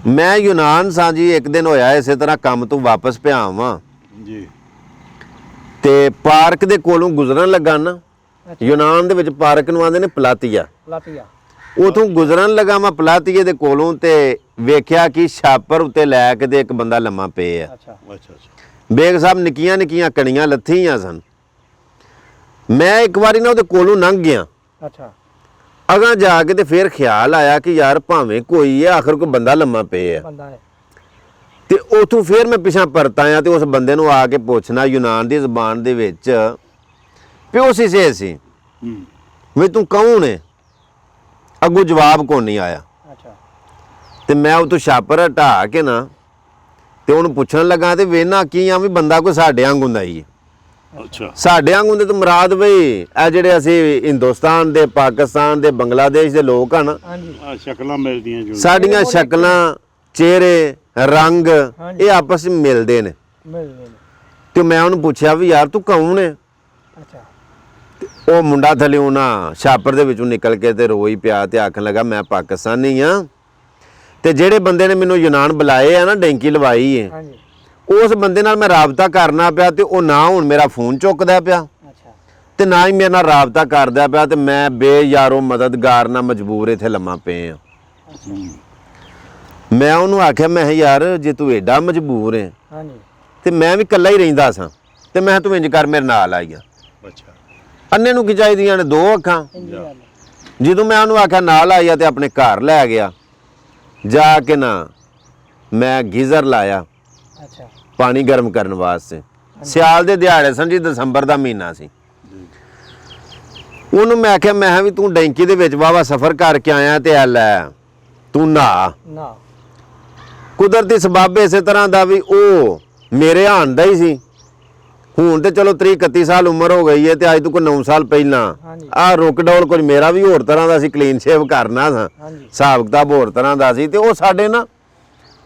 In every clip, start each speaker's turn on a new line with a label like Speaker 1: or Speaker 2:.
Speaker 1: मैं यूनान सां जी, एक दिन होया इसे तरह काम तो वापस पे आवां
Speaker 2: जी
Speaker 1: ते पार्क दे कोलों गुजरन लगा ना। यूनान दे विच पार्क नूं आंदे ने पलातिया।
Speaker 3: ਲਾਤੀਆ
Speaker 1: उथों गुजरन लगा मैं पलातिये दे कोलों ते वेख्या कि छापर उत्ते लै के ते एक बंदा लम्मा पे है।
Speaker 3: ਅੱਛਾ
Speaker 2: अच्छा अच्छा
Speaker 1: बेग साहब निक्कियां निक्कियां कणियां लत्थियां सन। मैं एक बारी ना उहदे कोलों लंघ गया,
Speaker 3: ਅੱਛਾ
Speaker 1: अगां जाके ते फिर ख्याल आया कि यार भावें कोई है, आखिर कोई बंदा लम्मा पे है।
Speaker 3: ਬੰਦਾ ਹੈ
Speaker 1: ਤੇ ਉਥੋਂ ਫਿਰ ਮੈਂ ਪਿਛਾਂ ਪਰਤ ਆਇਆ ਤੇ ਉਸ ਬੰਦੇ ਨੂੰ ਆ ਕੇ ਪੁੱਛਣਾ ਯੂਨਾਨ ਦੀ ਜ਼ਬਾਨ ਦੇ ਵਿੱਚ ਪਿਓ ਸੀ ਵੀ ਤੂੰ ਕੌਣ ਹੈ। ਅੱਗੋਂ ਜਵਾਬ ਕੋਈ ਨਹੀਂ ਆਇਆ
Speaker 3: ਅੱਛਾ
Speaker 1: ਤੇ ਮੈਂ ਉਹ ਤੋਂ ਛਾਪਰ ਹਟਾ ਕੇ ਨਾ ਤੇ ਉਹਨੂੰ ਪੁੱਛਣ ਲੱਗਾ ਤੇ ਵੇਨਾ ਕੀ ਆ ਵੀ ਬੰਦਾ ਕੋਈ ਸਾਡੇ ਵਾਂਗ ਹੁੰਦਾ ਹੀ
Speaker 2: अच्छा
Speaker 1: ਸਾਡੇ ਵਾਂਗ ਹੁੰਦੇ ਤਾਂ ਮੁਰਾਦ ਬਈ ਇਹ ਜਿਹੜੇ ਅਸੀਂ ਹਿੰਦੁਸਤਾਨ ਦੇ, ਪਾਕਿਸਤਾਨ ਦੇ, ਬੰਗਲਾਦੇਸ਼ ਦੇ ਲੋਕ ਹਨ,
Speaker 3: ਹਾਂਜੀ
Speaker 2: शक्ल मिलदियां जो
Speaker 1: ਸਾਡੀਆਂ ਸ਼ਕਲਾਂ, ਚਿਹਰੇ, ਰੰਗ ਇਹ ਆਪਸ ਵਿੱਚ ਮਿਲਦੇ ਨੇ।
Speaker 3: ਮਿਲਦੇ ਨੇ
Speaker 1: ਤੇ ਮੈਂ ਉਹਨੂੰ ਪੁੱਛਿਆ ਵੀ ਯਾਰ ਤੂੰ ਕੌਣ ਹੈ।
Speaker 3: ਅੱਛਾ
Speaker 1: ਉਹ ਮੁੰਡਾ ਥੱਲਿਓਂ ਨਾ ਛਾਪਰ ਦੇ ਵਿੱਚੋਂ ਨਿਕਲ ਕੇ ਤੇ ਰੋਈ ਪਿਆ ਤੇ ਆਖਣ ਲੱਗਾ ਮੈਂ ਪਾਕਿਸਤਾਨੀ ਆ ਤੇ ਜਿਹੜੇ ਬੰਦੇ ਨੇ ਮੈਨੂੰ ਯੂਨਾਨ ਬੁਲਾਏ ਆ ਨਾ, ਡੈਂਕੀ ਲਵਾਈ ਹੈ,
Speaker 3: ਹਾਂਜੀ
Speaker 1: ਉਸ ਬੰਦੇ ਨਾਲ ਮੈਂ ਰਾਬਤਾ ਕਰਨਾ ਪਿਆ ਤੇ ਉਹ ਨਾ ਹੁਣ ਮੇਰਾ ਫੋਨ ਚੁੱਕਦਾ ਪਿਆ
Speaker 3: ਅੱਛਾ
Speaker 1: ਤੇ ਨਾ ਹੀ ਮੇਰੇ ਨਾਲ ਰਾਬਤਾ ਕਰਦਾ ਪਿਆ ਤੇ ਮੈਂ ਬੇਯਾਰੋ ਮਦਦਗਾਰ ਨਾਲ ਮਜਬੂਰ ਇੱਥੇ ਲੰਮਾ ਪਏ ਆ। ਮੈਂ ਉਹਨੂੰ ਆਖਿਆ ਮੈਂ ਕਿਹਾ ਯਾਰ ਜੇ ਤੂੰ ਐਡਾ ਮਜਬੂਰ ਹੈ
Speaker 3: ਹਾਂਜੀ
Speaker 1: ਤੇ ਮੈਂ ਵੀ ਇਕੱਲਾ ਹੀ ਰਹਿੰਦਾ ਸਾਂ ਤੇ ਮੈਂ ਕਿਹਾ ਤੂੰ ਇੰਜ ਕਰ ਮੇਰੇ ਨਾਲ ਆ ਗਿਆ।
Speaker 2: अच्छा
Speaker 1: ਅੰਨੇ ਨੂੰ ਕੀ ਚਾਹੀਦੀਆਂ ਨੇ ਦੋ ਅੱਖਾਂ।
Speaker 3: ਇੰਜੀ ਗੱਲ ਹੈ।
Speaker 1: ਜਦੋਂ ਮੈਂ ਉਹਨੂੰ ਆਖਿਆ ਨਾਲ ਆਇਆ ਤੇ ਆਪਣੇ ਘਰ ਲੈ ਗਿਆ, ਜਾ ਕੇ ਨਾ ਮੈਂ ਗੀਜ਼ਰ ਲਾਇਆ
Speaker 3: ਅੱਛਾ
Speaker 1: ਪਾਣੀ ਗਰਮ ਕਰਨ ਵਾਸਤੇ। ਸਿਆਲ ਦੇ ਦਿਹਾੜੇ ਸਨ ਜੀ, ਦਸੰਬਰ ਦਾ ਮਹੀਨਾ ਸੀ। ਉਹਨੂੰ ਮੈਂ ਆਖਿਆ ਮੈਂ ਕਿਹਾ ਵੀ ਤੂੰ ਡੈਂਕੀ ਦੇ ਵਿੱਚ ਵਾਵਾ ਸਫ਼ਰ ਕਰਕੇ ਆਇਆ ਤੇ ਆ ਲੈ ਤੂੰ ਨਹਾ।
Speaker 3: ਨਾ
Speaker 1: ਕੁਦਰਤੀ ਸਬੱਬ ਇਸੇ ਤਰ੍ਹਾਂ ਦਾ ਵੀ ਉਹ ਮੇਰੇ ਆਉਣ ਦਾ ਹੀ ਸੀ। ਹੁਣ ਤੇ ਚਲੋ 30-31 ਸਾਲ ਉਮਰ ਹੋ ਗਈ ਹੈ ਤੇ ਅੱਜ ਤੋਂ ਕੋਈ 9 ਸਾਲ ਪਹਿਲਾਂ
Speaker 3: ਹਾਂਜੀ
Speaker 1: ਆਹ ਰੁਕ ਡੌਲ ਕੁਝ ਮੇਰਾ ਵੀ ਹੋਰ ਤਰ੍ਹਾਂ ਦਾ ਸੀ, ਕਲੀਨ ਸ਼ੇਵ ਕਰਨਾ ਸਾਂ,
Speaker 3: ਹਾਂਜੀ
Speaker 1: ਹਿਸਾਬ ਕਿਤਾਬ ਹੋਰ ਤਰ੍ਹਾਂ ਦਾ ਸੀ ਤੇ ਉਹ ਸਾਡੇ ਨਾ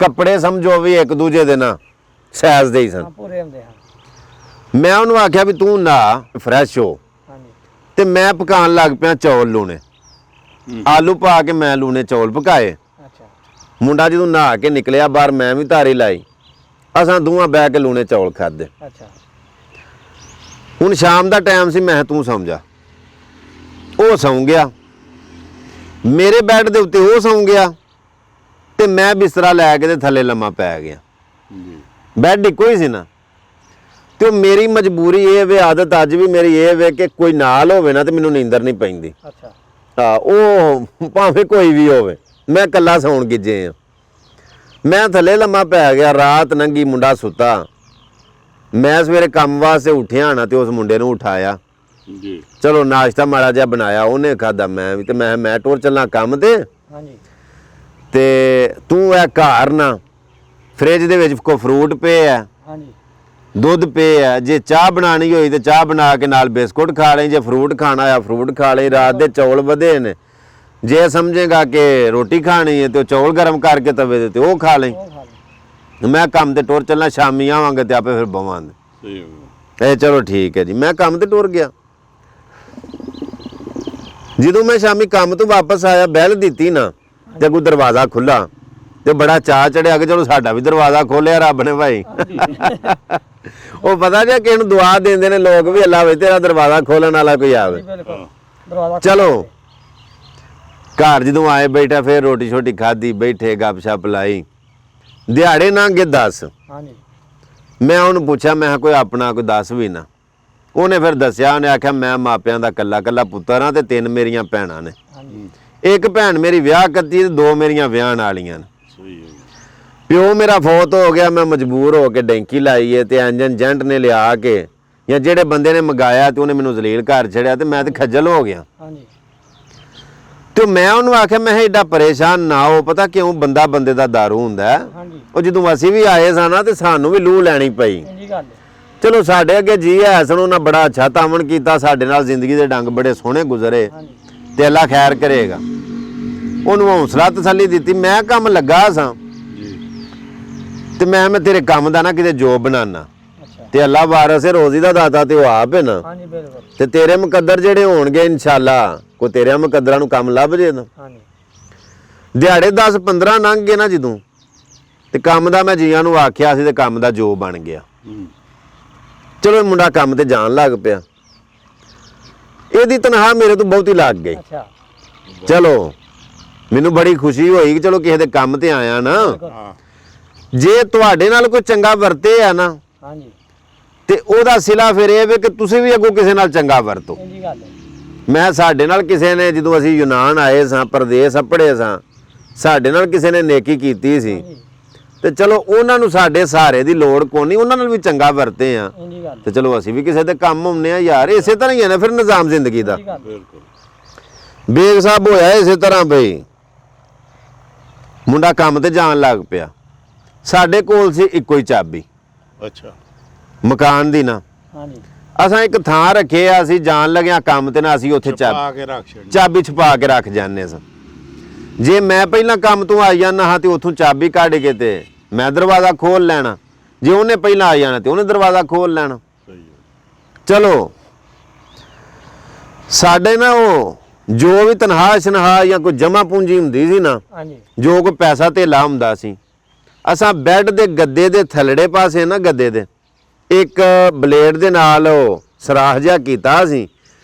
Speaker 1: ਕੱਪੜੇ ਸਮਝੋ ਵੀ ਇੱਕ ਦੂਜੇ ਦੇ ਨਾ ਸਾਈਜ਼ ਦੇ ਹੀ ਸਨ।
Speaker 3: ਹਾਂ ਪੂਰੇ ਹੁੰਦੇ ਹਨ
Speaker 1: ਮੈਂ ਉਹਨੂੰ ਆਖਿਆ ਵੀ ਤੂੰ ਨਾ ਫਰੈਸ਼ ਹੋ
Speaker 3: ਹਾਂਜੀ
Speaker 1: ਤੇ ਮੈਂ ਪਕਾਉਣ ਲੱਗ ਪਿਆ ਚੌਲ ਲੂਣੇ। ਆਲੂ ਪਾ ਕੇ ਮੈਂ ਲੂਣੇ ਚੌਲ ਪਕਾਏ।
Speaker 3: ਅੱਛਾ
Speaker 1: ਮੁੰਡਾ ਜਦੋਂ ਨਹਾ ਕੇ ਨਿਕਲਿਆ ਬਾਹਰ, ਮੈਂ ਵੀ ਧਾਰੀ ਲਾਈ, ਅਸਾਂ ਦੋਵਾਂ ਬਹਿ ਕੇ ਲੂਣੇ ਚੌਲ ਖਾਦੇ।
Speaker 3: ਅੱਛਾ
Speaker 1: ਹੁਣ ਸ਼ਾਮ ਦਾ ਟਾਈਮ ਸੀ, ਮੈਂ ਤੂੰ ਸੌਂ ਜਾ। ਉਹ ਸੌਂ ਗਿਆ, ਮੇਰੇ ਬੈੱਡ ਦੇ ਉੱਤੇ ਉਹ ਸੌਂ ਗਿਆ ਤੇ ਮੈਂ ਬਿਸਤਰਾ ਲੈ ਕੇ ਤੇ ਥੱਲੇ ਲੰਮਾ ਪੈ ਗਿਆ।
Speaker 2: जी
Speaker 1: ਬੈੱਡ ਇੱਕੋ ਹੀ ਸੀ ਨਾ ਤੇ ਉਹ ਮੇਰੀ ਮਜਬੂਰੀ ਇਹ ਵੇ, ਆਦਤ ਅੱਜ ਵੀ ਮੇਰੀ ਇਹ ਵੇ ਕਿ ਕੋਈ ਨਾਲ ਹੋਵੇ ਨਾ ਤੇ ਮੈਨੂੰ ਨੀਂਦਰ ਨਹੀਂ ਪੈਂਦੀ।
Speaker 3: ਅੱਛਾ
Speaker 1: ਹਾਂ ਉਹ ਭਾਵੇਂ ਕੋਈ ਵੀ ਹੋਵੇ, ਮੈਂ ਇਕੱਲਾ ਸੌਣ ਗਿੱਜੇ ਆ। ਮੈਂ ਥੱਲੇ ਲੰਮਾ ਪੈ ਗਿਆ, ਰਾਤ ਲੰਘੀ, ਮੁੰਡਾ ਸੁੱਤਾ। ਮੈਂ ਸਵੇਰੇ ਕੰਮ ਵਾਸਤੇ ਉੱਠਿਆ ਨਾ ਤੇ ਉਸ ਮੁੰਡੇ ਨੂੰ ਉਠਾਇਆ,
Speaker 2: जी
Speaker 1: ਚਲੋ ਨਾਸ਼ਤਾ ਮਾੜਾ ਜਿਹਾ ਬਣਾਇਆ, ਉਹਨੇ ਖਾਦਾ, ਮੈਂ ਵੀ ਤੇ ਮੈਂ ਟੁਰ ਚੱਲਾਂ ਕੰਮ ਤੇ।
Speaker 3: ਹਾਂਜੀ
Speaker 1: ਤੇ ਤੂੰ ਇਹ ਘਰ ਨਾ ਫ੍ਰਿਜ ਦੇ ਵਿੱਚ ਕੋਈ ਫਰੂਟ ਪਏ ਆ,
Speaker 3: ਹਾਂਜੀ
Speaker 1: ਦੁੱਧ ਪਏ ਆ, ਜੇ ਚਾਹ ਬਣਾਣੀ ਹੋਈ ਤੇ ਚਾਹ ਬਣਾ ਕੇ ਨਾਲ ਬਿਸਕੁਟ ਖਾ ਲਈ, ਜੇ ਫਰੂਟ ਖਾਣਾ ਆ ਫਰੂਟ ਖਾ ਲਈ। ਰਾਤ ਦੇ ਚੌਲ ਵਧੇ ਨੇ, ਜੇ ਸਮਝੇਗਾ ਕਿ ਰੋਟੀ ਖਾਣੀ ਹੈ ਤੇ ਉਹ ਚੌਲ ਗਰਮ ਕਰਕੇ ਤਵੇ ਦੇ ਤੇ ਉਹ ਖਾ ਲਈ।
Speaker 3: ਉਹ ਖਾ ਲਓ
Speaker 1: ਮੈਂ ਕੰਮ ਤੇ ਟੁਰ ਚੱਲਾਂ, ਸ਼ਾਮੀ ਆਵਾਂਗੇ ਤੇ ਆਪੇ ਫਿਰ ਬਵਾਂਗੇ।
Speaker 2: सही हो गया
Speaker 1: ਇਹ ਚਲੋ ਠੀਕ ਹੈ ਜੀ। ਮੈਂ ਕੰਮ ਤੇ ਟੁਰ ਗਿਆ। ਜਦੋਂ ਮੈਂ ਸ਼ਾਮੀ ਕੰਮ ਤੋਂ ਵਾਪਸ ਆਇਆ, ਬੈਲ ਦਿੱਤੀ ਨਾ ਤੇ ਅੱਗੋਂ ਦਰਵਾਜ਼ਾ ਖੁੱਲਾ ਤੇ ਬੜਾ ਚਾਅ ਚੜਿਆ ਕਿ ਚਲੋ ਸਾਡਾ ਵੀ ਦਰਵਾਜ਼ਾ ਖੋਲਿਆ ਰੱਬ ਨੇ ਭਾਈ। ਉਹ ਪਤਾ ਜੇ ਕਿਸੇ ਨੂੰ ਦੁਆ ਦਿੰਦੇ ਨੇ ਲੋਕ ਵੀ ਅੱਲਾ ਵੇ ਤੇਰਾ ਦਰਵਾਜ਼ਾ ਖੋਲਣ ਵਾਲਾ ਕੋਈ ਆਵੇ।
Speaker 3: ਬਿਲਕੁਲ ਦਰਵਾਜ਼ਾ
Speaker 1: ਚਲੋ ਘਰ ਜਦੋਂ ਆਏ ਬੈਠਾ, ਫਿਰ ਰੋਟੀ ਛੋਟੀ ਖਾਧੀ, ਬੈਠੇ ਗੱਪਸ਼ਪ ਲਾਈ, ਦਿਹਾੜੇ ਲੰਘ 10।
Speaker 3: ਹਾਂਜੀ
Speaker 1: ਮੈਂ ਉਹਨੂੰ ਪੁੱਛਿਆ ਮੈਂ ਕਿਹਾ ਕੋਈ ਆਪਣਾ ਕੋਈ ਦੱਸ ਵੀ ਨਾ। ਉਹਨੇ ਫਿਰ ਦੱਸਿਆ, ਉਹਨੇ ਆਖਿਆ ਮੈਂ ਮਾਪਿਆਂ ਦਾ ਕੱਲਾ ਪੁੱਤਰ ਹਾਂ ਤੇ 3 ਮੇਰੀਆਂ ਭੈਣਾਂ ਨੇ।
Speaker 3: ਹਾਂਜੀ
Speaker 1: ਇੱਕ ਭੈਣ ਮੇਰੀ ਵਿਆਹ ਕਰਤੀ ਤੇ 2 ਮੇਰੀਆਂ ਵਿਆਹਣ ਵਾਲੀਆਂ ਨੇ।
Speaker 2: सही हो गया
Speaker 1: ਪਿਓ ਮੇਰਾ ਫੌਤ ਹੋ ਗਿਆ, ਮੈਂ ਮਜਬੂਰ ਹੋ ਕੇ ਡੈਂਕੀ ਲਾਈ ਹੈ ਤੇ ਇੰਜਨ ਏਜੰਟ ਨੇ ਲਿਆ ਕੇ ਜਾਂ ਜਿਹੜੇ ਬੰਦੇ ਨੇ ਮੰਗਾਇਆ ਤੇ ਉਹਨੇ ਮੈਨੂੰ ਜ਼ਲੀਲ ਘਰ ਛੜਿਆ ਤੇ ਮੈਂ ਤੇ ਖੱਜਲ ਹੋ ਗਿਆ।
Speaker 3: ਹਾਂਜੀ
Speaker 1: ਤੇ ਮੈਂ ਉਹਨੂੰ ਆਖਿਆ ਮੈਂ ਐਡਾ ਪਰੇਸ਼ਾਨ ਨਾ ਹੋ, ਪਤਾ ਕਿਉਂ, ਬੰਦਾ ਬੰਦੇ ਦਾ ਦਾਰੂ ਹੁੰਦਾ ਹੈ।
Speaker 3: ਹਾਂਜੀ
Speaker 1: ਉਹ ਜਦੋਂ ਅਸੀਂ ਵੀ ਆਏ ਸਾਂ ਨਾ ਤੇ ਸਾਨੂੰ ਵੀ ਲੂਹ ਲੈਣੀ ਪਈ।
Speaker 3: ਇੰਜੀ ਗੱਲ ਹੈ।
Speaker 1: ਚਲੋ ਸਾਡੇ ਅੱਗੇ ਜੀ ਹੈ ਸਨ, ਉਹਨਾਂ ਬੜਾ ਅੱਛਾ ਤਾਮਣ ਕੀਤਾ, ਸਾਡੇ ਨਾਲ ਜ਼ਿੰਦਗੀ ਦੇ ਡੰਗ ਬੜੇ ਸੋਹਣੇ ਗੁਜ਼ਰੇ
Speaker 3: ਹਾਂਜੀ
Speaker 1: ਤੇ ਅੱਲਾ ਖੈਰ ਕਰੇਗਾ। ਉਹਨੂੰ ਹੌਸਲਾ ਤਸੱਲੀ ਦਿੱਤੀ। ਮੈਂ ਕੰਮ ਲੱਗਾ ਸਾਂ
Speaker 2: जी
Speaker 1: ਤੇ ਮੈਂ ਤੇਰੇ ਕੰਮ ਦਾ ਨਾ ਕਿਤੇ ਜੋਬ ਬਣਾਣਾ
Speaker 3: ਅੱਛਾ
Speaker 1: ਤੇ ਅੱਲਾ ਵਾਰਿਸ ਹੈ, ਰੋਜ਼ੀ ਦਾ ਦਾਤਾ ਤੇ ਉਹ ਆਪ ਹੈ ਨਾ।
Speaker 3: ਹਾਂਜੀ ਬਿਲਕੁਲ
Speaker 1: ਤੇ ਤੇਰੇ ਮੁਕੱਦਰ ਜਿਹੜੇ ਹੋਣਗੇ ਇਨਸ਼ਾਅੱਲਾ ਕੋਈ ਤੇਰੇ ਮੁਕੱਦਰਾਂ ਨੂੰ ਕੰਮ ਲੱਭ ਜੇ ਨਾ।
Speaker 3: ਹਾਂਜੀ
Speaker 1: ਦਿਹਾੜੇ 10-15 ਲੰਘ ਗਏ ਨਾ ਜਦੋਂ ਤੇ ਕੰਮ ਦਾ ਮੈਂ ਜੀਆਂ ਨੂੰ ਆਖਿਆ ਸੀ ਤੇ ਕੰਮ ਦਾ ਜੋ ਬਣ ਗਿਆ।
Speaker 2: ਹੂੰ
Speaker 1: ਚਲੋ ਇਹ ਮੁੰਡਾ ਕੰਮ ਤੇ ਜਾਣ ਲੱਗ ਪਿਆ। ਇਹਦੀ ਤਨਖਾਹ ਮੇਰੇ ਤੋਂ ਬਹੁਤੀ ਲੱਗ ਗਈ।
Speaker 3: ਅੱਛਾ
Speaker 1: ਚਲੋ ਮੈਨੂੰ ਬੜੀ ਖੁਸ਼ੀ ਹੋਈ ਕਿ ਚਲੋ ਕਿਸੇ ਦੇ ਕੰਮ ਤੇ ਆਇਆ ਨਾ।
Speaker 2: ਹਾਂ
Speaker 1: ਜੇ ਤੁਹਾਡੇ ਨਾਲ ਕੋਈ ਚੰਗਾ ਵਰਤੇ ਆ ਨਾ
Speaker 3: ਹਾਂਜੀ
Speaker 1: ਤੇ ਉਹਦਾ ਸਿਲਾ ਫਿਰ ਇਹ ਵੇ ਕਿ ਤੁਸੀਂ ਵੀ ਅੱਗੋਂ ਕਿਸੇ ਨਾਲ ਚੰਗਾ ਵਰਤੋ।
Speaker 3: ਇੰਜੀ ਗੱਲ ਹੈ
Speaker 1: ਮੈਂ ਸਾਡੇ ਨਾਲ ਕਿਸੇ ਨੇ ਜਦੋਂ ਅਸੀਂ ਯੂਨਾਨ ਆਏ ਸਾਂ ਪਰਦੇਸ ਪੜ੍ਹੇ ਸਾਂ ਸਾਡੇ ਨਾਲ ਕਿਸੇ ਨੇ ਨੇਕੀ ਕੀਤੀ ਸੀ
Speaker 3: ਹਾਂਜੀ
Speaker 1: ਤੇ ਚਲੋ ਉਹਨਾਂ ਨੂੰ ਸਾਡੇ ਸਹਾਰੇ ਦੀ ਲੋੜ ਕੋਈ ਨਹੀਂ, ਉਹਨਾਂ ਨਾਲ ਵੀ ਚੰਗਾ ਵਰਤੇ ਆ
Speaker 3: ਇੰਜੀ ਗੱਲ
Speaker 1: ਤੇ ਚਲੋ ਅਸੀਂ ਵੀ ਕਿਸੇ ਦੇ ਕੰਮ ਹੁੰਨੇ ਆ ਯਾਰ। ਇਸੇ ਤਰ੍ਹਾਂ ਹੀ ਹੈ ਨਾ ਫਿਰ ਨਿਜ਼ਾਮ ਜ਼ਿੰਦਗੀ ਦਾ।
Speaker 3: ਇੰਜੀ ਗੱਲ
Speaker 2: ਬਿਲਕੁਲ
Speaker 1: ਬੇਗ ਸਾਹਿਬ ਹੋਇਆ ਇਸੇ ਤਰ੍ਹਾਂ ਬਈ ਮੁੰਡਾ ਕੰਮ ਤੇ ਜਾਣ ਲੱਗ ਪਿਆ। ਸਾਡੇ ਕੋਲ ਸੀ ਇੱਕੋ ਹੀ ਚਾਬੀ
Speaker 2: ਅੱਛਾ
Speaker 1: ਮਕਾਨ ਦੀ ਨਾ।
Speaker 3: ਹਾਂਜੀ
Speaker 1: ਅਸਾਂ ਇੱਕ ਥਾਂ ਰੱਖੇ ਆ, ਅਸੀਂ ਜਾਣ ਲੱਗਿਆ ਕੰਮ ਤੇ ਨਾ ਅਸੀਂ ਉੱਥੇ
Speaker 2: ਪਾ ਕੇ ਰੱਖ ਛੱਡ
Speaker 1: ਚਾਬੀ ਛੁਪਾ ਕੇ ਰੱਖ ਜਾਂਦੇ ਸਾਂ। ਜੇ ਮੈਂ ਪਹਿਲਾਂ ਕੰਮ ਤੋਂ ਆ ਜਾਣਾ ਹਾਂ ਤੇ ਉੱਥੋਂ ਚਾਬੀ ਕੱਢ ਕੇ ਤੇ ਮੈਂ ਦਰਵਾਜ਼ਾ ਖੋਲ ਲੈਣਾ, ਜੇ ਉਹਨੇ ਪਹਿਲਾਂ ਆ ਜਾਣਾ ਤੇ ਉਹਨੇ ਦਰਵਾਜ਼ਾ ਖੋਲ ਲੈਣਾ।
Speaker 2: ਸਹੀ ਹੈ
Speaker 1: ਚਲੋ ਸਾਡੇ ਨਾ ਉਹ ਜੋ ਵੀ ਤਨਖਾਹ ਸ਼ਨਖਾਹ ਜਾਂ ਕੋਈ ਜਮਾ ਪੂੰਜੀ ਹੁੰਦੀ ਸੀ ਨਾ,
Speaker 3: ਹਾਂਜੀ
Speaker 1: ਜੋ ਕੋਈ ਪੈਸਾ ਧੇਲਾ ਹੁੰਦਾ ਸੀ, ਅਸਾਂ ਬੈੱਡ ਦੇ ਗੱਦੇ ਦੇ ਥੱਲੜੇ ਪਾਸੇ ਨਾ ਗੱਦੇ ਦੇ ਇੱਕ ਬਲੇਡ ਦੇ ਨਾਲ ਉਹ ਸਰਾਖ ਜਿਹਾ ਕੀਤਾ ਸੀ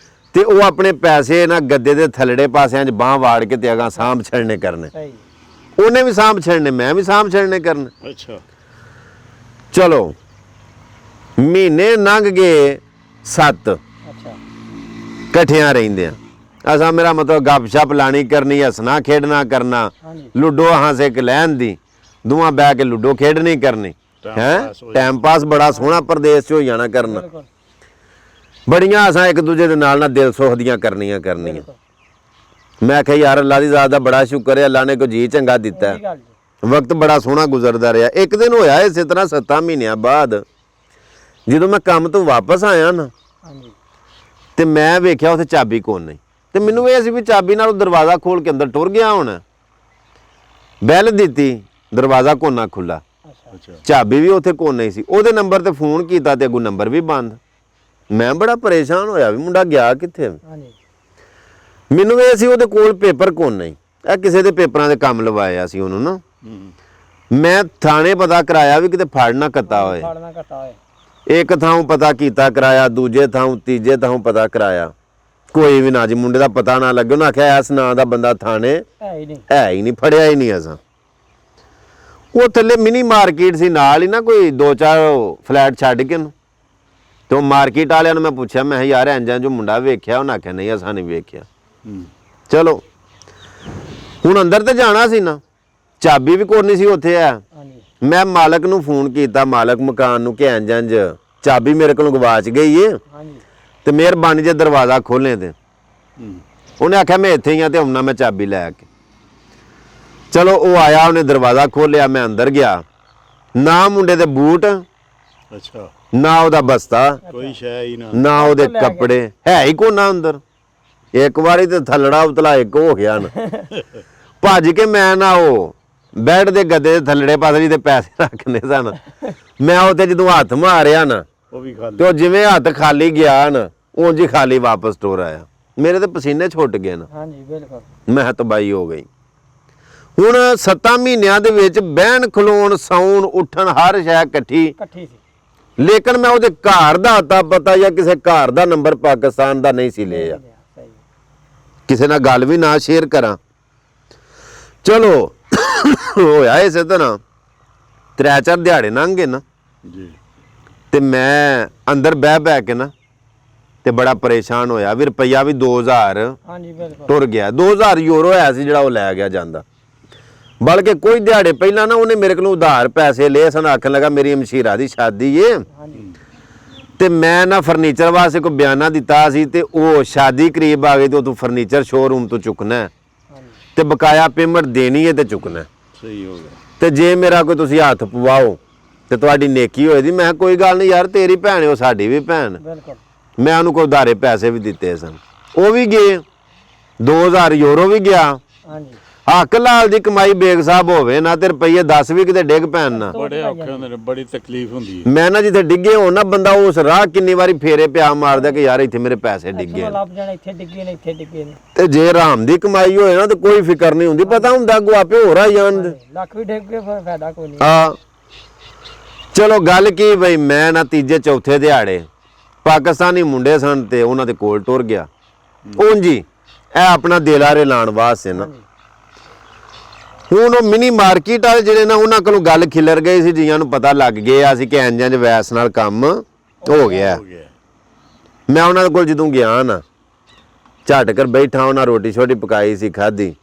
Speaker 1: ਤੇ ਉਹ ਆਪਣੇ ਪੈਸੇ ਨਾ ਗੱਦੇ ਦੇ ਥੱਲੜੇ ਪਾਸਿਆਂ 'ਚ ਬਾਂਹ ਵਾੜ ਕੇ ਤੇ ਅਗਾਂ ਸਾਂਭ ਛੱਡਨੇ ਕਰਨੇ।
Speaker 3: ਸਹੀ
Speaker 1: ਉਹਨੇ ਵੀ ਸਾਂਭ ਛੱਡਨੇ, ਮੈਂ ਵੀ ਸਾਂਭ ਛੱਡਨੇ ਕਰਨੇ।
Speaker 2: ਅੱਛਾ
Speaker 1: ਚਲੋ ਮਹੀਨੇ ਲੰਘ ਗਏ 7
Speaker 3: ਅੱਛਾ
Speaker 1: ਇਕੱਠਿਆਂ ਰਹਿੰਦੇ ਆ। ਅਸਾਂ ਮੇਰਾ ਮਤਲਬ ਗੱਪਸ਼ਪ ਲਾਣੀ ਕਰਨੀ, ਹੱਸਣਾ ਖੇਡਣਾ ਕਰਨਾ,
Speaker 3: ਹਾਂਜੀ
Speaker 1: ਲੂਡੋ ਹਾਸੇ ਇੱਕ ਲੈਣ ਦੀ, ਦੋਵਾਂ ਬਹਿ ਕੇ ਲੂਡੋ ਖੇਡਣੀ ਕਰਨੀ ਹੈ। ਟਾਈਮ ਪਾਸ ਬੜਾ ਸੋਹਣਾ ਪਰਦੇਸ 'ਚ ਹੋ ਜਾਣਾ ਕਰਨਾ।
Speaker 3: ਬਿਲਕੁਲ
Speaker 1: ਬੜੀਆਂ ਅਸਾਂ ਇੱਕ ਦੂਜੇ ਦੇ ਨਾਲ ਦਿਲ ਸੁਖ ਦੀਆਂ ਕਰਨੀਆਂ।
Speaker 3: ਬਿਲਕੁਲ
Speaker 1: ਮੈਂ ਕਿਹਾ ਯਾਰ ਅੱਲਾ ਦੀ ਜ਼ਾਤ ਦਾ ਬੜਾ ਸ਼ੁਕਰ ਹੈ, ਅੱਲਾ ਨੇ ਕੋਈ ਜੀ ਚੰਗਾ ਦਿੱਤਾ।
Speaker 3: ਇੰਜੀ ਗੱਲ ਜੀ
Speaker 1: ਵਕਤ ਬੜਾ ਸੋਹਣਾ ਗੁਜ਼ਰਦਾ ਰਿਹਾ। ਇੱਕ ਦਿਨ ਹੋਇਆ ਇਸੇ ਤਰ੍ਹਾਂ 7 ਮਹੀਨਿਆਂ ਬਾਅਦ ਜਦੋਂ ਮੈਂ ਕੰਮ ਤੋਂ ਵਾਪਸ ਆਇਆ ਨਾ
Speaker 3: ਹਾਂਜੀ
Speaker 1: ਤੇ ਮੈਂ ਵੇਖਿਆ ਉੱਥੇ ਚਾਬੀ ਕੋਲ ਨਹੀਂ ਤੇ ਮੈਨੂੰ ਇਹ ਸੀ ਵੀ ਚਾਬੀ ਨਾਲ ਉਹ ਦਰਵਾਜ਼ਾ ਖੋਲ ਕੇ ਅੰਦਰ ਟੁਰ ਗਿਆ ਹੁਣ। ਬੈਲ ਦਿੱਤੀ, ਦਰਵਾਜ਼ਾ ਕੋਨਾ ਖੁੱਲਾ,
Speaker 3: ਅੱਛਾ
Speaker 2: ਅੱਛਾ
Speaker 1: ਚਾਬੀ ਵੀ ਉੱਥੇ ਕੋਲ ਨਹੀਂ ਸੀ। ਉਹਦੇ ਨੰਬਰ ਤੇ ਫੋਨ ਕੀਤਾ ਤੇ ਅੱਗੋਂ ਨੰਬਰ ਵੀ ਬੰਦ। ਮੈਂ ਬੜਾ ਪਰੇਸ਼ਾਨ ਹੋਇਆ ਵੀ ਮੁੰਡਾ ਗਿਆ ਕਿੱਥੇ।
Speaker 3: ਹਾਂਜੀ
Speaker 1: ਮੈਨੂੰ ਇਹ ਸੀ ਉਹਦੇ ਕੋਲ ਪੇਪਰ ਕੋਲ ਨਹੀਂ, ਇਹ ਕਿਸੇ ਦੇ ਪੇਪਰਾਂ ਦੇ ਕੰਮ ਲਵਾਇਆ ਸੀ ਉਹਨੂੰ ਨਾ।
Speaker 2: ਹੂੰ
Speaker 1: ਮੈਂ ਥਾਣੇ ਪਤਾ ਕਰਾਇਆ ਵੀ ਕਿਤੇ ਫੜ ਨਾ ਕੱਤਾ ਹੋਏ।
Speaker 3: ਫੜਨਾ ਘਟਾ ਹੋਏ
Speaker 1: ਇੱਕ ਥਾਂ ਪਤਾ ਕੀਤਾ ਕਰਾਇਆ, ਦੂਜੇ ਥਾਂ ਤੀਜੇ ਥਾਂ ਪਤਾ ਕਰਾਇਆ, ਕੋਈ ਵੀ ਨਾ ਜੀ ਮੁੰਡੇ ਦਾ ਪਤਾ ਨਾ ਲੱਗੇ। ਉਹਨਾਂ ਆਖਿਆ ਇਸ ਨਾਂ ਦਾ ਬੰਦਾ ਥਾਣੇ
Speaker 3: ਹੈ ਹੀ ਨਹੀਂ
Speaker 1: ਹੈ ਹੀ ਨਹੀਂ, ਫੜਿਆ ਹੀ ਨਹੀਂ ਅਸਾਂ। ਉਹ ਥੱਲੇ ਮਿਨੀ ਮਾਰਕੀਟ ਸੀ ਨਾਲ ਹੀ ਨਾ, ਕੋਈ 2-4 ਫਲੈਟ ਛੱਡ ਕੇ ਨੂੰ। ਤੇ ਉਹ ਮਾਰਕੀਟ ਵਾਲਿਆਂ ਨੂੰ ਮੈਂ ਪੁੱਛਿਆ, ਮੈਂ ਕਿਹਾ ਯਾਰ ਇੰਜਾਂ ਜੋ ਮੁੰਡਾ ਵੇਖਿਆ? ਉਹਨਾਂ ਆਖਿਆ ਨਹੀਂ ਅਸਾਂ ਨਹੀਂ ਵੇਖਿਆ।
Speaker 2: ਹੂੰ
Speaker 1: ਚਲੋ ਹੁਣ ਅੰਦਰ ਤੇ ਜਾਣਾ ਸੀ ਨਾ, ਚਾਬੀ ਵੀ ਕੋਈ ਨਹੀਂ ਸੀ ਉੱਥੇ ਆ।
Speaker 3: ਹਾਂਜੀ
Speaker 1: ਮੈਂ ਮਾਲਕ ਨੂੰ ਫੋਨ ਕੀਤਾ, ਮਾਲਕ ਮਕਾਨ ਨੂੰ, ਕਿ ਇੰਜ ਚਾਬੀ ਮੇਰੇ ਕੋਲੋਂ ਗਵਾਚ ਗਈ ਏ
Speaker 3: ਹਾਂਜੀ
Speaker 1: ਤੇ ਮਿਹਰਬਾਨੀ ਜੇ ਦਰਵਾਜ਼ਾ ਖੋਲ੍ਹੇ ਤੇ।
Speaker 2: ਹੂੰ
Speaker 1: ਉਹਨੇ ਆਖਿਆ ਮੈਂ ਇੱਥੇ ਹੀ ਆ ਤੇ ਆਉਣਾ ਮੈਂ ਚਾਬੀ ਲੈ ਕੇ। ਚਲੋ ਉਹ ਆਇਆ, ਉਹਨੇ ਦਰਵਾਜ਼ਾ ਖੋਲ੍ਹਿਆ, ਮੈਂ ਅੰਦਰ ਗਿਆ। ਨਾ ਮੁੰਡੇ ਦੇ ਬੂਟ,
Speaker 2: ਅੱਛਾ
Speaker 1: ਨਾ ਉਹਦਾ ਬਸਤਾ,
Speaker 2: ਕੋਈ ਸ਼ੈ ਹੀ ਨਾ
Speaker 1: ਨਾ ਉਹਦੇ ਕੱਪੜੇ, ਹੈ ਹੀ ਕੋਨਾ ਅੰਦਰ। ਇੱਕ ਵਾਰੀ ਤੇ ਥੱਲੜਾ ਉਤਲਾ ਇੱਕ ਹੋ ਗਿਆ ਨਾ। ਭੱਜ ਕੇ ਮੈਂ ਨਾ ਉਹ ਬੈੱਡ ਦੇ ਗੱਦੇ ਦੇ ਥੱਲੜੇ ਪਾਸੇ ਜਿਹਦੇ ਪੈਸੇ ਰੱਖਨੇ ਸਨ, ਮੈਂ ਉੱਥੇ ਜਦੋਂ ਹੱਥ ਮਾਰਿਆ ਨਾ
Speaker 2: ਉਹ ਵੀ ਖਾਲੀ
Speaker 1: ਤੇ ਉਹ ਜਿਵੇਂ ਹੱਥ ਖਾਲੀ ਗਿਆ ਨਾ ਉਂਝ ਹੀ ਖਾਲੀ ਵਾਪਸ ਟੁਰ ਆਇਆ। ਮੇਰੇ ਤੇ ਪਸੀਨੇ ਛੁੱਟ ਗਏ ਨਾ,
Speaker 3: ਹਾਂਜੀ ਬਿਲਕੁਲ
Speaker 1: ਮੈਂ ਤਬਾਹੀ ਹੋ ਗਈ। ਹੁਣ 7 ਮਹੀਨਿਆਂ ਦੇ ਵਿੱਚ ਬਹਿਣ ਖਲੋਣ ਸੌਣ ਉੱਠਣ ਹਰ ਸ਼ੈ ਇਕੱਠੀ,
Speaker 3: ਇਕੱਠੀ ਸੀ
Speaker 1: ਲੇਕਿਨ ਮੈਂ ਉਹਦੇ ਘਰ ਦਾ ਅਤਾ ਪਤਾ ਜਾਂ ਕਿਸੇ ਘਰ ਦਾ ਨੰਬਰ ਪਾਕਿਸਤਾਨ ਦਾ ਨਹੀਂ ਸੀ ਲਿਆ,
Speaker 3: ਸਹੀ
Speaker 1: ਕਿਸੇ ਨਾਲ ਗੱਲ ਵੀ ਨਾ ਸ਼ੇਅਰ ਕਰਾਂ। ਚਲੋ ਹੋਇਆ ਇਸੇ ਤਰ੍ਹਾਂ 3-4 ਦਿਹਾੜੇ ਲੰਘ ਗਏ ਨਾ
Speaker 2: ਜੀ
Speaker 1: ਤੇ ਮੈਂ ਅੰਦਰ ਬਹਿ ਕੇ ਨਾ ਤੇ ਬੜਾ ਪਰੇਸ਼ਾਨ ਹੋਇਆ ਵੀ ਰੁਪਈਆ ਵੀ 2000
Speaker 3: ਹਾਂਜੀ ਬਿਲਕੁਲ
Speaker 1: ਟੁਰ ਗਿਆ। 2000 ਯੂਰੋ ਹੋਇਆ ਸੀ ਜਿਹੜਾ ਉਹ ਲੈ ਗਿਆ ਜਾਂਦਾ। ਬਲਕਿ ਕੋਈ ਦਿਹਾੜੇ ਪਹਿਲਾਂ ਨਾ ਉਹਨੇ ਮੇਰੇ ਕੋਲੋਂ ਉਧਾਰ ਪੈਸੇ ਲਏ ਸਨ। ਆਖਣ ਲੱਗਾ ਮੇਰੀ ਮਸ਼ੀਰਾ ਦੀ ਸ਼ਾਦੀ ਏ
Speaker 3: ਹਾਂਜੀ
Speaker 1: ਤੇ ਮੈਂ ਨਾ ਫਰਨੀਚਰ ਵਾਸਤੇ ਕੋਈ ਬਿਆਨਾ ਦਿੱਤਾ ਸੀ ਤੇ ਉਹ ਸ਼ਾਦੀ ਕਰੀਬ ਆ ਗਈ ਤੇ ਉਹ ਤੂੰ ਫਰਨੀਚਰ ਸ਼ੋਰੂਮ ਤੋਂ ਚੁੱਕਣਾ ਹੈ
Speaker 3: ਹਾਂਜੀ
Speaker 1: ਤੇ ਬਕਾਇਆ ਪੇਮੈਂਟ ਦੇਣੀ ਹੈ ਤੇ ਚੁੱਕਣਾ ਹੈ।
Speaker 2: ਸਹੀ ਹੋ ਗਿਆ
Speaker 1: ਤੇ ਜੇ ਮੇਰਾ ਕੋਈ ਤੁਸੀਂ ਹੱਥ ਪਵਾਓ ਤੇ ਤੁਹਾਡੀ ਨੇਕੀ ਹੋਏਗੀ। ਮੈਂ ਕੋਈ ਗੱਲ ਨਹੀਂ ਯਾਰ, ਤੇਰੀ ਭੈਣ ਉਹ ਸਾਡੀ ਵੀ ਭੈਣ।
Speaker 3: ਬਿਲਕੁਲ
Speaker 1: ਮੈਂ ਉਹਨੂੰ ਕੋਈ ਉਧਾਰੇ ਪੈਸੇ ਵੀ ਦਿੱਤੇ ਸਨ, ਉਹ ਵੀ ਗਏ। 2000 ਯੂਰੋ ਵੀ ਗਿਆ।
Speaker 3: ਹਾਂਜੀ
Speaker 1: ਹੱਕ ਲਾਲ ਦੀ ਕਮਾਈ ਬੇਗ ਸਾਹਿਬ ਹੋਵੇ ਨਾ ਤੇ ਰੁਪਈਏ 10 ਵੀ ਕਿਤੇ ਡਿੱਗ ਪੈਣ ਨਾ,
Speaker 2: ਬੜੇ ਔਖੇ ਹੁੰਦੇ ਨੇ, ਬੜੀ ਤਕਲੀਫ ਹੁੰਦੀ ਹੈ।
Speaker 1: ਮੈਂ ਨਾ ਜਿੱਥੇ ਡਿੱਗੇ ਹੋਣ ਨਾ ਬੰਦਾ ਉਸ ਰਾਹ ਕਿੰਨੀ ਵਾਰੀ ਫੇਰੇ ਪਿਆ ਮਾਰਦਾ ਕਿ ਯਾਰ ਇੱਥੇ ਮੇਰੇ ਪੈਸੇ ਡਿੱਗੇ ਨੇ।
Speaker 3: ਲੱਭ ਜਾਣਾ, ਇੱਥੇ ਡਿੱਗੇ ਨੇ, ਇੱਥੇ ਡਿੱਗੇ ਨੇ।
Speaker 1: ਤੇ ਜੇ ਆਰਾਮ ਦੀ ਕਮਾਈ ਹੋਏ ਨਾ ਤੇ ਕੋਈ ਫਿਕਰ ਨਹੀਂ ਹੁੰਦੀ, ਪਤਾ ਹੁੰਦਾ ਅੱਗੋਂ ਆਪੇ ਹੋਰ ਆ ਜਾਣ ਦੇ।
Speaker 3: ਲੱਖ ਵੀ ਡਿੱਗ ਗਏ ਫਿਰ ਫਾਇਦਾ ਕੋਈ ਨਹੀਂ।
Speaker 1: ਆ ਚਲੋ ਗੱਲ ਕੀ ਬਈ, ਮੈਂ ਨਾ ਤੀਜੇ ਚੌਥੇ ਦਿਹਾੜੇ ਪਾਕਿਸਤਾਨੀ ਮੁੰਡੇ ਸਨ ਤੇ ਉਹਨਾਂ ਦੇ ਕੋਲ ਟੁਰ ਗਿਆ। ਉਂਝ ਹੀ ਇਹ ਆਪਣਾ ਦਿਲਾਰੇ ਲਾਣ ਵਾਸਤੇ ਨਾ। ਹੁਣ ਉਹ ਮਿਨੀ ਮਾਰਕੀਟ ਵਾਲੇ ਜਿਹੜੇ ਨਾ ਉਹਨਾਂ ਕੋਲੋਂ ਗੱਲ ਖਿਲਰ ਗਈ ਸੀ, ਜੀਆਂ ਨੂੰ ਪਤਾ ਲੱਗ ਗਿਆ ਸੀ ਕਿ ਇੰਜਾਂ ਚ ਵੈਸ ਨਾਲ ਕੰਮ ਹੋ ਗਿਆ।
Speaker 2: ਹੋ ਗਿਆ।
Speaker 1: ਮੈਂ ਉਹਨਾਂ ਦੇ ਕੋਲ ਜਦੋਂ ਗਿਆ ਨਾ, ਝਟ ਕਰ ਬੈਠਾ, ਉਹਨਾਂ ਰੋਟੀ ਛੋਟੀ ਪਕਾਈ ਸੀ, ਖਾਧੀ।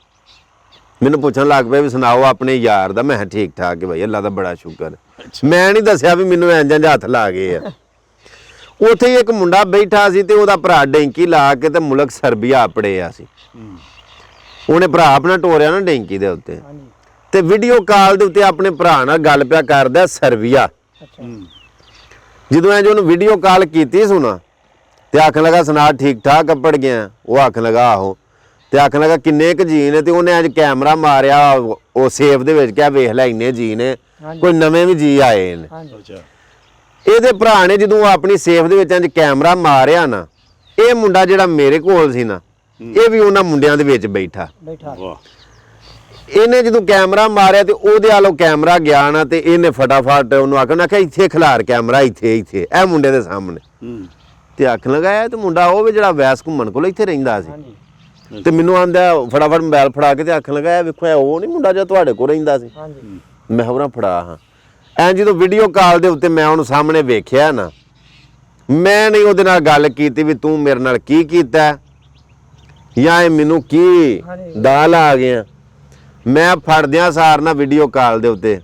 Speaker 1: ਮੈਨੂੰ ਪੁੱਛਣ ਲੱਗ ਪਿਆ ਵੀ ਸੁਣਾਓ ਆਪਣੇ ਯਾਰ ਦਾ। ਮੈਂ ਕਿਹਾ ਠੀਕ ਠਾਕ ਹੈ ਭਾਈ, ਅੱਲਾ ਦਾ ਬੜਾ ਸ਼ੁਕਰ। ਮੈਂ ਨਹੀਂ ਦੱਸਿਆ ਵੀ ਮੈਨੂੰ ਇੰਜਾਂ 'ਚ ਹੱਥ ਲਾ ਗਏ ਆ। ਉੱਥੇ ਹੀ ਇੱਕ ਮੁੰਡਾ ਬੈਠਾ ਸੀ ਤੇ ਉਹਦਾ ਭਰਾ ਡੈਂਕੀ ਲਾ ਕੇ ਤੇ ਮੁਲਕ ਸਰਬੀਆ ਆਪੜਿਆ ਸੀ। ਉਹਨੇ ਭਰਾ ਆਪਣਾ ਟੋਰਿਆ ਨਾ ਡੈਂਕੀ ਦੇ ਉੱਤੇ,
Speaker 3: ਹਾਂਜੀ।
Speaker 1: ਤੇ ਵੀਡੀਓ ਕਾਲ ਦੇ ਉੱਤੇ ਆਪਣੇ ਭਰਾ ਨਾਲ ਗੱਲ ਪਿਆ ਕਰਦਾ ਸਰਬੀਆ।
Speaker 3: ਅੱਛਾ।
Speaker 1: ਜਦੋਂ ਐਂ ਜੋ ਉਹਨੂੰ ਵੀਡੀਓ ਕਾਲ ਕੀਤੀ ਸੁਣਾ ਤੇ ਆਖਣ ਲੱਗਾ ਸੁਣਾ ਠੀਕ ਠਾਕ ਕੱਪੜ ਗਿਆ। ਉਹ ਆਖਣ ਲੱਗਾ ਆਹੋ। ਤੇ ਆਖਣ ਲੱਗਾ ਕਿੰਨੇ ਕੁ ਜੀ ਨੇ, ਤੇ ਉਹਨੇ ਅੱਜ ਕੈਮਰਾ ਮਾਰਿਆ ਉਹ ਸੇਫ ਦੇ ਵਿੱਚ, ਕਿਹਾ ਵੇਖ ਲੈ ਇੰਨੇ ਜੀ ਨੇ, ਕੋਈ ਨਵੇਂ ਵੀ ਜੀ ਆਏ ਨੇ।
Speaker 3: ਹਾਂਜੀ।
Speaker 2: ਅੱਛਾ।
Speaker 1: ਇਹਦੇ ਭਰਾ ਨੇ ਜਦੋਂ ਆਪਣੀ ਸੇਫ ਦੇ ਵਿੱਚ ਇੰਜ ਕੈਮਰਾ ਮਾਰਿਆ ਨਾ, ਇਹ ਮੁੰਡਾ ਜਿਹੜਾ ਮੇਰੇ ਕੋਲ ਸੀ ਨਾ, ਇਹ ਵੀ ਉਹਨਾਂ ਮੁੰਡਿਆਂ ਦੇ ਵਿੱਚ ਬੈਠਾ।
Speaker 3: ਬੈਠਾ।
Speaker 2: ਵਾਹ।
Speaker 1: ਇਹਨੇ ਜਦੋਂ ਕੈਮਰਾ ਮਾਰਿਆ ਤੇ ਉਹਦੇ ਵੱਲੋਂ ਕੈਮਰਾ ਗਿਆ ਨਾ, ਤੇ ਇਹਨੇ ਫਟਾਫਟ ਉਹਨੂੰ ਆਖਣਾ ਕਿ ਇੱਥੇ ਖਿਲਾਰ ਕੈਮਰਾ, ਇੱਥੇ ਇੱਥੇ ਇਹ ਮੁੰਡੇ ਦੇ ਸਾਹਮਣੇ। ਤੇ ਆਖਣ ਲੱਗਾ ਇਹ ਤੇ ਮੁੰਡਾ ਉਹ ਵੀ ਜਿਹੜਾ ਵੈਸ ਘੁੰਮਣ ਕੋਲ ਇੱਥੇ ਰਹਿੰਦਾ ਸੀ।
Speaker 3: ਹਾਂਜੀ।
Speaker 1: ਤੇ ਮੈਨੂੰ ਆਂਦਾ ਫਟਾਫਟ ਮੋਬਾਈਲ ਫੜਾ ਕੇ ਤੇ ਆਖਣ ਲੱਗਾ ਇਹ ਵੇਖੋ ਇਹ ਉਹ ਨਹੀਂ ਮੁੰਡਾ ਜਿਹੜਾ ਤੁਹਾਡੇ ਕੋਲ ਰਹਿੰਦਾ ਸੀ।
Speaker 3: ਹਾਂਜੀ।
Speaker 1: ਮੈਂ ਹੋਰਾਂ ਫੜਾ ਹਾਂ। ਐਂ ਜਦੋਂ ਵੀਡੀਓ ਕਾਲ ਦੇ ਉੱਤੇ ਮੈਂ ਉਹਨੂੰ ਸਾਹਮਣੇ ਵੇਖਿਆ ਨਾ, ਮੈਂ ਨਹੀਂ ਉਹਦੇ ਨਾਲ ਗੱਲ ਕੀਤੀ ਵੀ ਤੂੰ ਮੇਰੇ ਨਾਲ ਕੀ ਕੀਤਾ ਜਾਂ ਇਹ ਮੈਨੂੰ ਕੀ ਦਾਲ ਆ ਗਿਆ। ਮੈਂ ਫੜਦਿਆਂ ਸਾਰ ਨਾ ਵੀਡੀਓ ਕਾਲ ਦੇ ਉੱਤੇ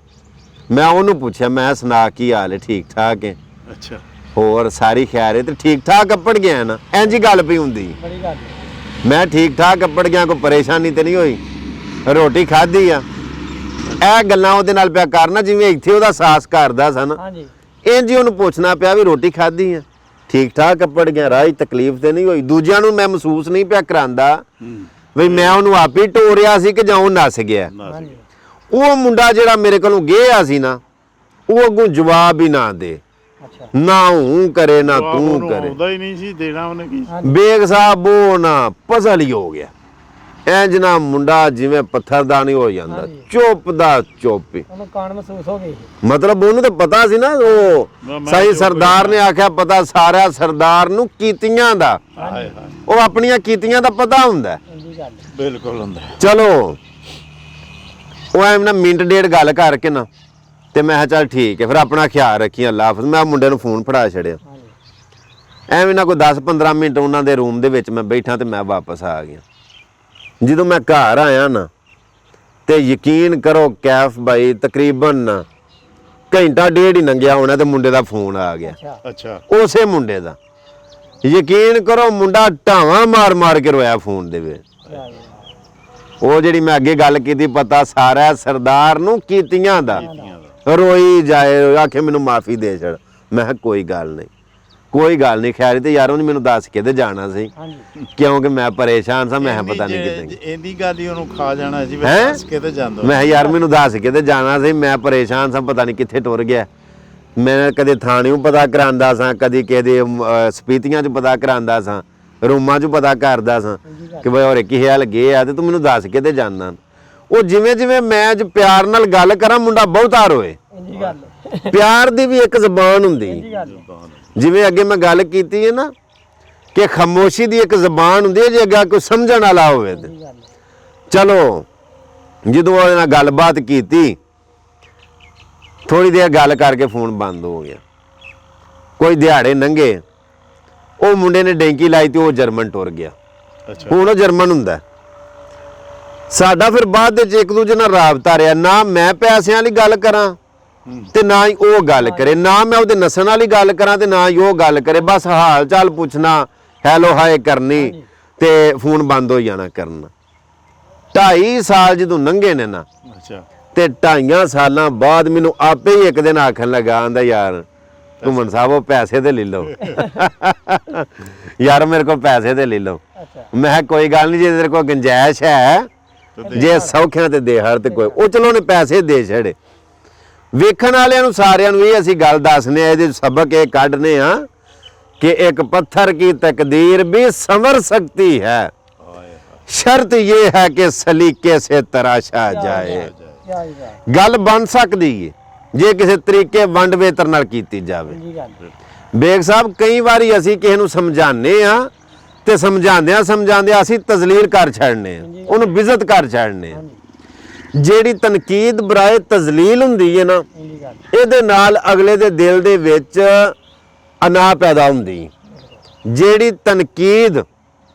Speaker 1: ਮੈਂ ਉਹਨੂੰ ਪੁੱਛਿਆ, ਮੈਂ ਸੁਣਾ ਕੀ ਹਾਲ ਹੈ, ਠੀਕ ਠਾਕ ਹੈ,
Speaker 2: ਅੱਛਾ।
Speaker 1: ਹੋਰ ਸਾਰੀ ਖੈਰ ਹੈ, ਤੇ ਠੀਕ ਠਾਕ ਕੱਪੜ ਗਿਆ ਨਾ। ਇੰਝ ਹੀ ਗੱਲ ਪਈ ਹੁੰਦੀ।
Speaker 3: ਬੜੀ ਗੱਲ।
Speaker 1: ਮੈਂ ਠੀਕ ਠਾਕ ਕੱਪੜ ਗਿਆ, ਕੋਈ ਪਰੇਸ਼ਾਨੀ ਤੇ ਨਹੀਂ ਹੋਈ, ਰੋਟੀ ਖਾਧੀ ਆ। ਇਹ ਗੱਲਾਂ ਉਹਦੇ ਨਾਲ ਪਿਆ ਕਰਨਾ ਜਿਵੇਂ ਇੱਥੇ ਉਹਦਾ ਸਾਹਸ ਕਰਦਾ ਸਨ।
Speaker 3: ਹਾਂਜੀ।
Speaker 1: ਇੰਝ ਹੀ ਉਹਨੂੰ ਪੁੱਛਣਾ ਪਿਆ ਵੀ ਰੋਟੀ ਖਾਧੀ ਆ, ਠੀਕ ਠਾਕ ਕੱਪੜ ਗਿਆ, ਰਾਹ 'ਚ ਤਕਲੀਫ ਤੇ ਨਹੀਂ ਹੋਈ। ਦੂਜਿਆਂ ਨੂੰ ਮੈਂ ਮਹਿਸੂਸ ਨਹੀਂ ਪਿਆ ਕਰਾਂਦਾ ਵੀ ਮੈਂ ਉਹਨੂੰ ਆਪ ਹੀ ਟੋਰਿਆ ਸੀ ਕਿ ਜਾਂ ਉਹ ਨੱਸ ਗਿਆ।
Speaker 3: ਹਾਂਜੀ।
Speaker 1: ਉਹ ਮੁੰਡਾ ਜਿਹੜਾ ਮੇਰੇ ਕੋਲੋਂ ਗਿਆ ਸੀ ਨਾ, ਉਹ ਅੱਗੋਂ ਜਵਾਬ ਹੀ ਨਾ ਦੇ,
Speaker 3: ਅੱਛਾ।
Speaker 1: ਨਾ ਹੂੰ ਕਰੇ ਨਾ ਤੂੰ ਕਰੇ।
Speaker 2: ਆਉਂਦਾ ਹੀ ਨਹੀਂ ਸੀ ਦੇਣਾ ਉਹਨੇ ਕੀ।
Speaker 1: ਬੇਗ ਸਾਹਿਬ ਉਹ ਨਾ ਪਜ਼ਲ ਹੀ ਹੋ ਗਿਆ। ਇੰਜ ਨਾ ਮੁੰਡਾ ਜਿਵੇਂ ਪੱਥਰਦਾਨੀ ਹੋ ਜਾਂਦਾ,
Speaker 3: ਹਾਂਜੀ।
Speaker 1: ਚੁੱਪ ਦਾ ਚੁੱਪ ਹੀ।
Speaker 3: ਉਹਨੂੰ ਕਾਣ ਮਹਿਸੂਸ ਹੋ ਗਈ।
Speaker 1: ਮਤਲਬ ਉਹਨੂੰ ਤਾਂ ਪਤਾ ਸੀ ਨਾ, ਉਹ
Speaker 2: ਮੈਂ
Speaker 1: ਸਹੀ
Speaker 2: ਚੁੱਪ
Speaker 1: ਸਰਦਾਰ ਨੇ ਆਖਿਆ ਪਤਾ ਸਾਰਿਆ ਸਰਦਾਰ ਨੂੰ ਕੀਤੀਆਂ ਦਾ।
Speaker 2: ਹਾਏ ਹਾਏ।
Speaker 1: ਉਹ ਆਪਣੀਆਂ ਕੀਤੀਆਂ ਦਾ ਪਤਾ ਹੁੰਦਾ।
Speaker 3: ਇੰਜੀ ਗੱਲ।
Speaker 2: ਬਿਲਕੁਲ ਹੁੰਦਾ।
Speaker 1: ਚਲੋ ਉਹ ਐਵੇਂ ਨਾ ਮਿੰਟ ਡੇਢ ਗੱਲ ਕਰਕੇ ਨਾ, ਤੇ ਮੈਂ ਕਿਹਾ ਚੱਲ ਠੀਕ ਹੈ ਫਿਰ ਆਪਣਾ ਖਿਆਲ ਰੱਖੀ, ਅੱਲਾ ਹਾਫਿਜ਼। ਮੈਂ ਮੁੰਡੇ ਨੂੰ ਫੋਨ ਫੜਾ ਛੜਿਆ।
Speaker 3: ਹਾਂਜੀ।
Speaker 1: ਐਵੇਂ ਨਾ ਕੋਈ 10-15 ਮਿੰਟ ਉਹਨਾਂ ਦੇ ਰੂਮ ਦੇ ਵਿੱਚ ਮੈਂ ਬੈਠਾ ਤੇ ਮੈਂ ਵਾਪਸ ਆ ਗਿਆ। ਜਦੋਂ ਮੈਂ ਘਰ ਆਇਆ ਨਾ, ਤੇ ਯਕੀਨ ਕਰੋ ਕੈਫ ਭਾਈ ਤਕਰੀਬਨ ਘੰਟਾ ਡੇਢ ਹੀ ਲੰਘਿਆ ਹੋਣਾ ਤੇ ਮੁੰਡੇ ਦਾ ਫੋਨ ਆ ਗਿਆ।
Speaker 3: ਅੱਛਾ।
Speaker 2: ਅੱਛਾ।
Speaker 1: ਉਸੇ ਮੁੰਡੇ ਦਾ। ਯਕੀਨ ਕਰੋ ਮੁੰਡਾ ਢਾਵਾਂ ਮਾਰ ਮਾਰ ਕੇ ਰੋਇਆ ਫੋਨ ਦੇ ਵਿੱਚ। ਉਹ ਜਿਹੜੀ ਮੈਂ ਅੱਗੇ ਗੱਲ ਕੀਤੀ ਪਤਾ ਸਾਰਾ ਸਰਦਾਰ ਨੂੰ ਕੀਤੀਆਂ ਦਾ। ਰੋਈ ਜਾਏ, ਆਖੇ ਮੈਨੂੰ ਮਾਫੀ ਦੇ ਛੜ। ਮੈਂ ਕਿਹਾ ਕੋਈ ਗੱਲ ਨਹੀਂ, ਕੋਈ ਗੱਲ ਨਹੀਂ, ਖੈਰ ਤੇ ਯਾਰ ਉਹਨੇ ਮੈਨੂੰ ਦੱਸ ਕੇ ਤੇ ਜਾਣਾ ਸੀ,
Speaker 3: ਹਾਂਜੀ।
Speaker 1: ਕਿਉਂਕਿ ਮੈਂ ਪਰੇਸ਼ਾਨ ਸਾਂ। ਮੈਂ ਪਤਾ ਨਹੀਂ ਕਿਤੇ
Speaker 2: ਇਹਦੀ ਗੱਲ ਹੀ ਉਹਨੂੰ ਖਾ ਜਾਣਾ ਸੀ।
Speaker 1: ਹੈਂ?
Speaker 2: ਦੱਸ ਕੇ ਤੇ ਜਾਂਦਾ।
Speaker 1: ਮੈਂ ਯਾਰ ਮੈਨੂੰ ਦੱਸ ਕੇ ਤੇ ਜਾਣਾ ਸੀ, ਮੈਂ ਪਰੇਸ਼ਾਨ ਸਾਂ, ਪਤਾ ਨਹੀਂ ਕਿੱਥੇ ਟੁਰ ਗਿਆ। ਮੈਂ ਕਦੇ ਥਾਣਿਓਂ ਪਤਾ ਕਰਾਂਦਾ ਸਾਂ, ਕਦੀ ਕਿਹਦੇ ਸਪੀਤੀਆਂ 'ਚ ਪਤਾ ਕਰਾਂਦਾ ਸਾਂ, ਰੂਮਾਂ 'ਚ ਪਤਾ ਕਰਦਾ ਸਾਂ ਕਿ ਬਈ ਹੋਰੇ ਕੀ ਹਾਲ ਗਏ ਆ ਤੇ ਤੂੰ ਮੈਨੂੰ ਦੱਸ ਕੇ ਤੇ ਜਾਣਾ। ਉਹ ਜਿਵੇਂ ਜਿਵੇਂ ਮੈਂ ਅੱਜ ਪਿਆਰ ਨਾਲ ਗੱਲ ਕਰਾਂ ਮੁੰਡਾ ਬਹੁਤਾ ਰੋਏ।
Speaker 3: ਇੰਜੀ ਗੱਲ।
Speaker 1: ਪਿਆਰ ਦੀ ਵੀ ਇੱਕ ਜ਼ਬਾਨ ਹੁੰਦੀ।
Speaker 3: ਇੰਜੀ ਗੱਲ।
Speaker 1: ਜਿਵੇਂ ਅੱਗੇ ਮੈਂ ਗੱਲ ਕੀਤੀ ਹੈ ਨਾ ਕਿ ਖਾਮੋਸ਼ੀ ਦੀ ਇੱਕ ਜ਼ਬਾਨ ਹੁੰਦੀ ਹੈ, ਜੇ ਅੱਗੇ ਕੋਈ ਸਮਝਣ ਵਾਲਾ ਹੋਵੇ ਤੇ।
Speaker 3: ਇੰਜੀ ਗੱਲ।
Speaker 1: ਚਲੋ ਜਦੋਂ ਉਹਦੇ ਨਾਲ ਗੱਲਬਾਤ ਕੀਤੀ, ਥੋੜੀ ਦੇਰ ਗੱਲ ਕਰਕੇ ਫੋਨ ਬੰਦ ਹੋ ਗਿਆ। ਕੋਈ ਦਿਹਾੜੇ ਲੰਘੇ, ਉਹ ਮੁੰਡੇ ਨੇ ਡੈਂਕੀ ਲਾਈ ਤੇ ਉਹ ਜਰਮਨ ਟੁਰ ਗਿਆ।
Speaker 2: ਅੱਛਾ।
Speaker 1: ਹੁਣ ਉਹ ਜਰਮਨ ਹੁੰਦਾ। ਸਾਡਾ ਫਿਰ ਬਾਅਦ ਵਿੱਚ ਇੱਕ ਦੂਜੇ ਨਾਲ ਰਾਬਤਾ ਰਿਹਾ। ਨਾ ਮੈਂ ਪੈਸਿਆਂ ਵਾਲੀ ਗੱਲ ਕਰਾਂ ਤੇ ਨਾ ਹੀ ਉਹ ਗੱਲ ਕਰੇ, ਨਾ ਮੈਂ ਉਹਦੇ ਨਸਣ ਵਾਲੀ ਗੱਲ ਕਰਾਂ ਤੇ ਨਾ ਹੀ ਉਹ ਗੱਲ ਕਰੇ। ਬਸ ਹਾਲ ਚਾਲ ਪੁੱਛਣਾ, ਹੈਲੋ ਹਾਏ ਕਰਨੀ ਤੇ ਫੋਨ ਬੰਦ ਹੋ ਜਾਣਾ ਕਰਨਾ। 2.5 ਸਾਲ ਜਦੋਂ ਲੰਘੇ ਨੇ ਨਾ,
Speaker 2: ਅੱਛਾ।
Speaker 1: ਤੇ 2.5 ਸਾਲਾਂ ਬਾਅਦ ਮੈਨੂੰ ਆਪੇ ਹੀ ਇੱਕ ਦਿਨ ਆਖਣ ਲੱਗਾ, ਆਂਦਾ ਯਾਰ ਘੁੰਮਣ ਸਾਹਿਬ ਉਹ ਪੈਸੇ ਤੇ ਲੈ ਲਓ। ਯਾਰ ਮੇਰੇ ਕੋਲ ਪੈਸੇ ਤੇ ਲੈ ਲਓ।
Speaker 3: ਅੱਛਾ।
Speaker 1: ਮੈਂ ਕਿਹਾ ਕੋਈ ਗੱਲ ਨਹੀਂ, ਜੇ ਤੇਰੇ ਕੋਲ ਗੁੰਜਾਇਸ਼ ਹੈ ਜੇ ਸੌਖਿਆਂ ਤੇ ਦੇ ਹਰ ਤੇ ਕੋਈ ਉਹ ਚਲੋ ਨੇ ਪੈਸੇ ਦੇ ਛੜੇ ਵੇਖਣ ਵਾਲਿਆਂ ਨੂੰ ਸਾਰਿਆਂ ਨੂੰ ਇਹ ਅਸੀਂ ਗੱਲ ਦੱਸਨੇ ਆ ਇਹਦੇ ਸਬਕ ਇਹ ਕੱਢਨੇ ਆ कि एक पत्थर की तकदीर भी संवर सकती है शर्त ये है कि सलीके से तराशा जाए गल बन सकती है जे किसी तरीके वंड वेतर नाल कीती जावे बेग साहब कई बारी असी किसी नूं समझाने आ ते समझांदे असी तजलील कर छड़ने उन्हें बिज़त कर छड़ने ਜਿਹੜੀ ਤਨਕੀਦ ਬਰਾਏ ਤਜ਼ਲੀਲ ਹੁੰਦੀ ਹੈ ਨਾ ਇਹਦੇ ਨਾਲ ਅਗਲੇ ਦੇ ਦਿਲ ਦੇ ਵਿੱਚ ਅਨਾ ਪੈਦਾ ਹੁੰਦੀ ਜਿਹੜੀ ਤਨਕੀਦ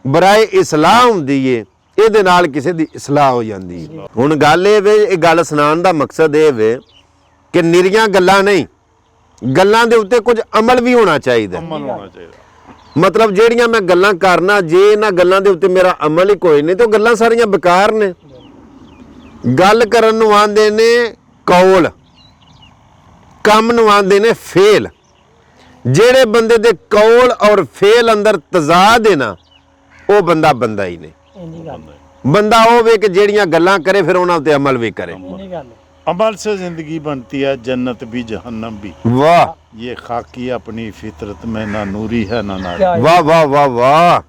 Speaker 1: ਬਰਾਏ ਇਸਲਾਹ ਹੁੰਦੀ ਏ ਇਹਦੇ ਨਾਲ ਕਿਸੇ ਦੀ ਇਸਲਾਹ ਹੋ ਜਾਂਦੀ ਹੁਣ ਗੱਲ ਇਹ ਵੇ ਇਹ ਗੱਲ ਸੁਣਾਉਣ ਦਾ ਮਕਸਦ ਇਹ ਵੇ ਕਿ ਨਿਰੀਆਂ ਗੱਲਾਂ ਨਹੀਂ ਗੱਲਾਂ ਦੇ ਉੱਤੇ ਕੁਝ ਅਮਲ ਵੀ ਹੋਣਾ ਚਾਹੀਦਾ
Speaker 2: ਅਮਲ ਹੋਣਾ ਚਾਹੀਦਾ
Speaker 1: ਮਤਲਬ ਜਿਹੜੀਆਂ ਮੈਂ ਗੱਲਾਂ ਕਰਨਾ ਜੇ ਇਹਨਾਂ ਗੱਲਾਂ ਦੇ ਉੱਤੇ ਮੇਰਾ ਅਮਲ ਹੀ ਕੋਈ ਨਹੀਂ ਤੇ ਉਹ ਗੱਲਾਂ ਸਾਰੀਆਂ ਬੇਕਾਰ ਨੇ ਗੱਲ ਕਰਨ ਨੂੰ ਆਂਦੇ ਨੇ ਕੌਲ ਕੰਮ ਨੂੰ ਆਂਦੇ ਨੇ ਫੇਲ ਜਿਹੜੇ ਬੰਦੇ ਦੇ ਕੌਲ ਔਰ ਫੇਲ ਅੰਦਰ ਤਜ਼ਾਦ ਹੈ ਨਾ ਉਹ ਬੰਦਾ ਹੀ ਨਹੀਂ ਬੰਦਾ ਉਹ ਵੇ ਕਿ ਜਿਹੜੀਆਂ ਗੱਲਾਂ ਕਰੇ ਫਿਰ ਉਹਨਾਂ ਉੱਤੇ ਅਮਲ ਵੀ ਕਰੇ
Speaker 2: अमल से जिंदगी बनती है जन्नत भी जहन्नम भी
Speaker 1: वाह
Speaker 2: ये खाकी अपनी फितरत में ना नूरी है ना नारी
Speaker 1: वाह वाह वाह वाह